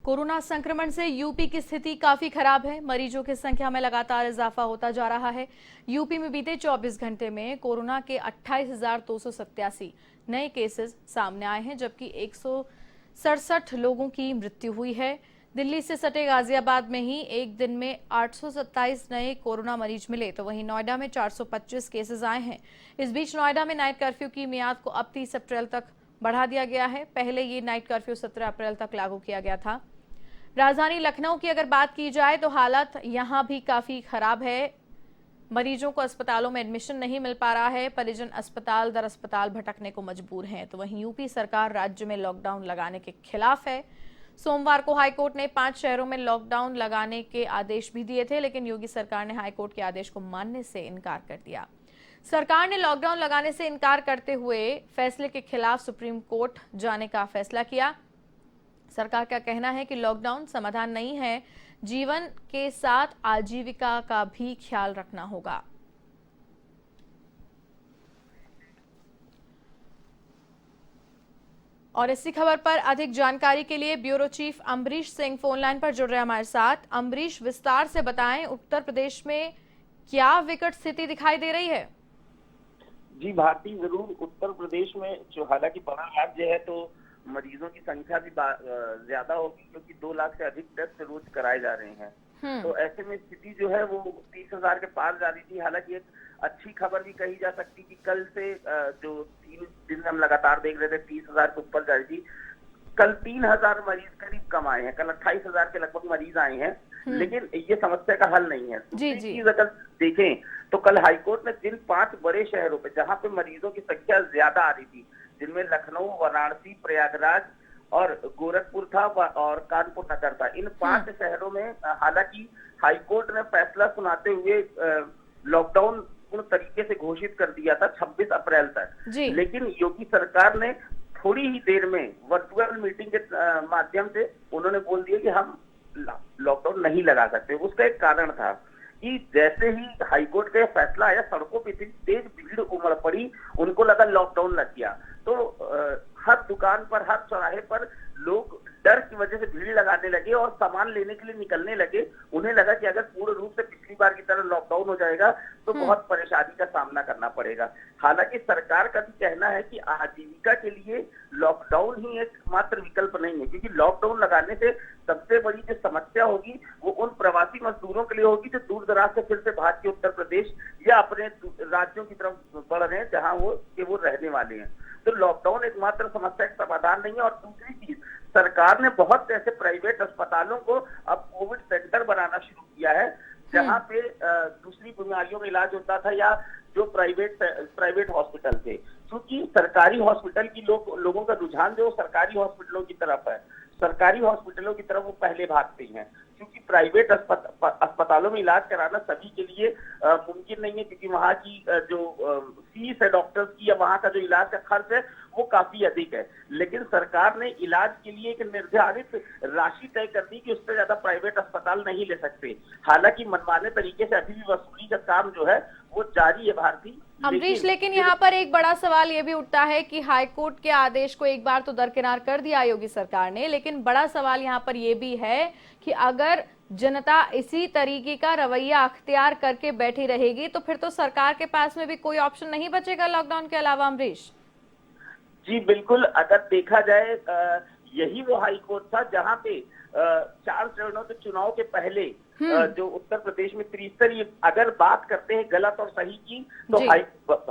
Corona संक्रमण से UP की स्थिति काफी खराब है। मरीजों की संख्या में लगातार इजाफा होता जा रहा है। यूपी में बीते 24 घंटे में कोरोना के 28,287 नए केसेस सामने आए हैं, जबकि 167 लोगों की मृत्यु हुई है। दिल्ली से सटे गाजियाबाद में ही एक दिन में 827 नए कोरोना मरीज मिले, तो वहीं नोएडा में 425 केसेस आए हैं। इस बीच नोएडा में नाइट कर्फ्यू की मियाद को अब 30 अप्रैल तक बढ़ा दिया गया है। पहले ये नाइट कर्फ्यू 17 अप्रैल तक लागू किया गया था। राजधानी लखनऊ की अगर बात की जाए तो हालत यहां भी काफी खराब है। मरीजों को अस्पतालों में एडमिशन नहीं मिल पा रहा है। परिजन अस्पताल दर अस्पताल भटकने को मजबूर हैं। तो वहीं यूपी सरकार राज्य में लॉकडाउन लगाने के खिलाफ है। सोमवार को हाईकोर्ट ने 5 शहरों में लॉकडाउन लगाने के आदेश भी दिए थे, लेकिन योगी सरकार ने हाईकोर्ट के आदेश को मानने से इनकार कर दिया। सरकार ने लॉकडाउन लगाने से इनकार करते हुए फैसले के खिलाफ सुप्रीम कोर्ट जाने का फैसला किया। सरकार का कहना है कि लॉकडाउन समाधान नहीं है, जीवन के साथ आजीविका का भी ख्याल रखना होगा। और इसी खबर पर अधिक जानकारी के लिए bureau chief Ambarish Singh phone line पर जुड़ रहे हैं हमारे साथ। अम्बरीश, विस्तार से बताएं, उत्तर प्रदेश में क्या विकट स्थिति दिखाई दे रही है? जी भारती, जरूर उत्तर प्रदेश में जो हालांकि बड़ा राज्य है तो मरीजों की संख्या भी ज्यादा होगी, क्योंकि 2 लाख से अधिक टेस्ट रोज कराए जा रहे हैं। तो ऐसे में स्थिति जो है वो 30,000 के पार जा रही थी। हालांकि एक अच्छी खबर भी कही जा सकती कि कल से जो 3 दिन हम लगातार देख रहे थे 30,000 के ऊपर जा रही थी, कल 3,000 मरीज करीब कम आए हैं। कल 28,000 के लगभग मरीज आए हैं, लेकिन ये समस्या का हल नहीं है। दूसरी चीज अगर देखें तो कल हाईकोर्ट ने जिन 5 बड़े शहरों पे जहां पे मरीजों की संख्या ज्यादा आ रही थी, जिनमें लखनऊ, वाराणसी, प्रयागराज और गोरखपुर था और कानपुर नगर था, इन 5 शहरों में हालांकि हाईकोर्ट ने फैसला सुनाते हुए लॉकडाउन पूर्ण तरीके से घोषित कर दिया था 26 अप्रैल तक। लेकिन योगी सरकार ने थोड़ी ही देर में वर्चुअल मीटिंग के माध्यम से उन्होंने बोल दिया कि हम लॉकडाउन नहीं लगा सकते। उसका एक कारण था कि जैसे ही हाईकोर्ट का फैसला आया, सड़कों पर इतनी तेज भीड़ उमड़ पड़ी, उनको लगा लॉकडाउन लग गया। तो हर दुकान पर, हर चौराहे पर लोग डर की वजह से भीड़ लगाने लगे और सामान लेने के लिए निकलने लगे। उन्हें लगा कि अगर पूर्ण रूप से पिछली बार की तरह लॉकडाउन हो जाएगा तो बहुत परेशानी का सामना करना पड़ेगा। हालांकि सरकार का भी कहना है कि आजीविका के लिए लॉकडाउन ही एकमात्र विकल्प नहीं है, क्योंकि लॉकडाउन लगाने से सबसे बड़ी जो समस्या होगी वो उन प्रवासी मजदूरों के लिए होगी जो दूर दराज से फिर से भाग के उत्तर प्रदेश या अपने राज्यों की तरफ बढ़ रहे हैं जहां वो रहने वाले हैं। तो लॉकडाउन एकमात्र समस्या का समाधान नहीं है। और दूसरी चीज, सरकार ने बहुत से ऐसे प्राइवेट अस्पतालों को अब कोविड सेंटर बनाना शुरू किया है, जहां पे दूसरी बीमारियों का इलाज होता था या जो प्राइवेट हॉस्पिटल थे। क्योंकि सरकारी हॉस्पिटल की लोगों का रुझान जो सरकारी हॉस्पिटलों की तरफ है, सरकारी हॉस्पिटलों की तरफ वो पहले भागते हैं, क्योंकि प्राइवेट अस्पतालों में इलाज कराना सभी के लिए मुमकिन नहीं है, क्योंकि वहाँ की जो फीस है डॉक्टर्स की या वहाँ का जो इलाज का खर्च है वो काफी अधिक है। लेकिन सरकार ने इलाज के लिए एक निर्धारित राशि तय कर दी कि उससे ज्यादा प्राइवेट अस्पताल नहीं ले सकते। हालांकि मनमाने तरीके से अभी भी वसूली का काम जो है वो जारी है भारती। अमरीश, लेकिन यहाँ पर एक बड़ा सवाल ये भी उठता है कि हाईकोर्ट के आदेश को एक बार तो दरकिनार कर दिया योगी सरकार ने, लेकिन बड़ा सवाल यहाँ पर ये भी है कि अगर जनता इसी तरीके का रवैया अख्तियार करके बैठी रहेगी तो फिर तो सरकार के पास में भी कोई ऑप्शन नहीं बचेगा लॉकडाउन के अलावा। अमरीश जी बिल्कुल, अगर देखा जाए यही वो हाईकोर्ट था जहां पे 4 चरणों के चुनाव के पहले जो उत्तर प्रदेश में त्रिस्तरीय अगर बात करते हैं गलत और सही की, तो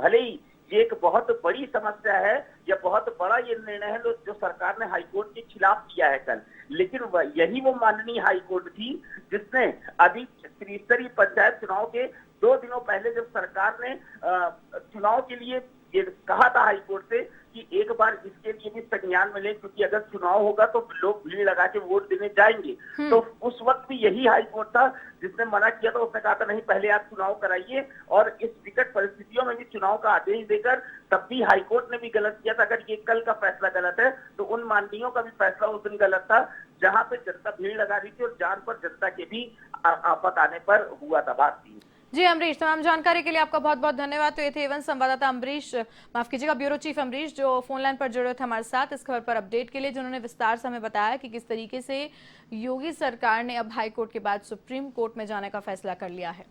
भले ही ये एक बहुत बड़ी समस्या है या बहुत बड़ा ये निर्णय है जो सरकार ने हाईकोर्ट के खिलाफ किया है कल, लेकिन यही वो माननीय हाईकोर्ट थी जिसने अभी त्रिस्तरीय पंचायत चुनाव के 2 दिनों पहले जब सरकार ने चुनाव के लिए ये कहा था हाईकोर्ट से कि एक बार इसके लिए भी संज्ञान मिले, क्योंकि अगर चुनाव होगा तो लोग भीड़ लगा के वोट देने जाएंगे। तो उस वक्त भी यही हाईकोर्ट था जिसने मना किया था। उसने कहा था नहीं, पहले आप चुनाव कराइए। और इस विकट परिस्थितियों में भी चुनाव का आदेश देकर तब भी हाईकोर्ट ने भी गलत किया था। अगर ये कल का फैसला गलत है तो उन माननीयों का भी फैसला उस दिन गलत था, जहां पे जनता भीड़ लगा रही थी और जान पर जनता के भी आफत आने पर हुआ था। बात थी जी अमरीश, तमाम जानकारी के लिए आपका बहुत बहुत धन्यवाद। तो ये थे एवन संवाददाता अमरीश, माफ कीजिएगा, ब्यूरो चीफ अमरीश, जो फोन लाइन पर जुड़े थे हमारे साथ इस खबर पर अपडेट के लिए, जिन्होंने विस्तार से हमें बताया कि किस तरीके से योगी सरकार ने अब हाई कोर्ट के बाद सुप्रीम कोर्ट में जाने का फैसला कर लिया है।